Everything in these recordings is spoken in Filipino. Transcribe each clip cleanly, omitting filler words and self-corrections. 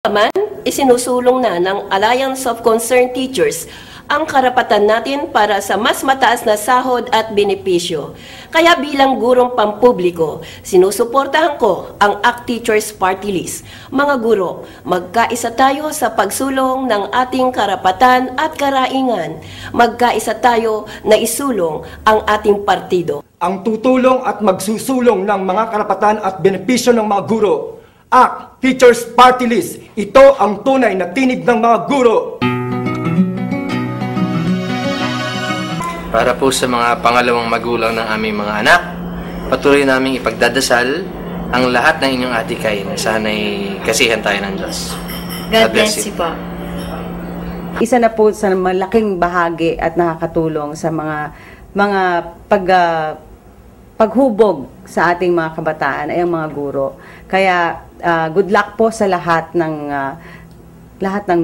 Naman, isinusulong na ng Alliance of Concerned Teachers ang karapatan natin para sa mas mataas na sahod at benepisyo. Kaya bilang gurong pampubliko, sinusuportahan ko ang ACT Teachers Party List. Mga guro, magkaisa tayo sa pagsulong ng ating karapatan at karaingan. Magkaisa tayo na isulong ang ating partido. Ang tutulong at magsusulong ng mga karapatan at benepisyo ng mga guro. ACT Teachers Party List. Ito ang tunay na tinig ng mga guro. Para po sa mga pangalawang magulang ng aming mga anak, patuloy naming ipagdadasal ang lahat ng inyong atikay na sana'y kasihan tayo ng Diyos. God bless you po. Isa na po sa malaking bahagi at nakakatulong sa mga paghubog sa ating mga kabataan ay ang mga guro. Kaya good luck po sa lahat ng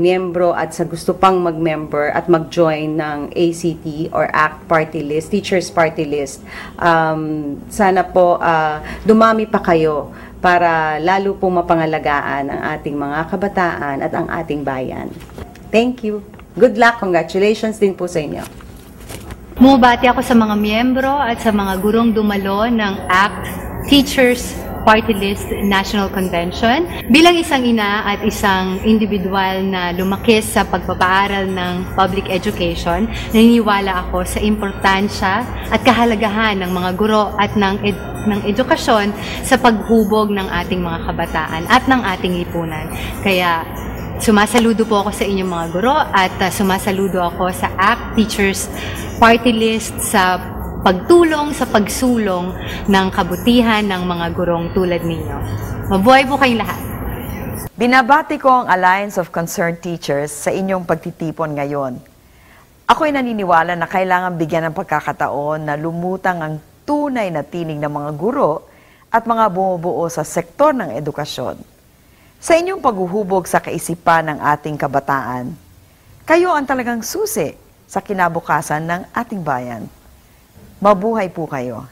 miyembro at sa gusto pang mag-member at mag-join ng ACT or ACT Party List, Teachers Party List. Sana po dumami pa kayo para lalo pong mapangalagaan ang ating mga kabataan at ang ating bayan. Thank you. Good luck. Congratulations din po sa inyo. Bumabati ako sa mga miyembro at sa mga gurong dumalo ng ACT Teachers Party List National Convention. Bilang isang ina at isang individual na lumaki sa pagpapaaral ng public education, naniniwala ako sa importansya at kahalagahan ng mga guro at ng edukasyon sa paghubog ng ating mga kabataan at ng ating lipunan. Kaya sumasaludo po ako sa inyong mga guro at sumasaludo ako sa ACT Teachers Party List sa pagtulong sa pagsulong ng kabutihan ng mga gurong tulad ninyo. Mabuhay po kayong lahat. Binabati ko ang Alliance of Concerned Teachers sa inyong pagtitipon ngayon. Ako'y naniniwala na kailangan bigyan ng pagkakataon na lumutang ang tunay na tinig ng mga guro at mga bumubuo sa sektor ng edukasyon. Sa inyong paghuhubog sa kaisipan ng ating kabataan, kayo ang talagang susi sa kinabukasan ng ating bayan. Mabuhay po kayo.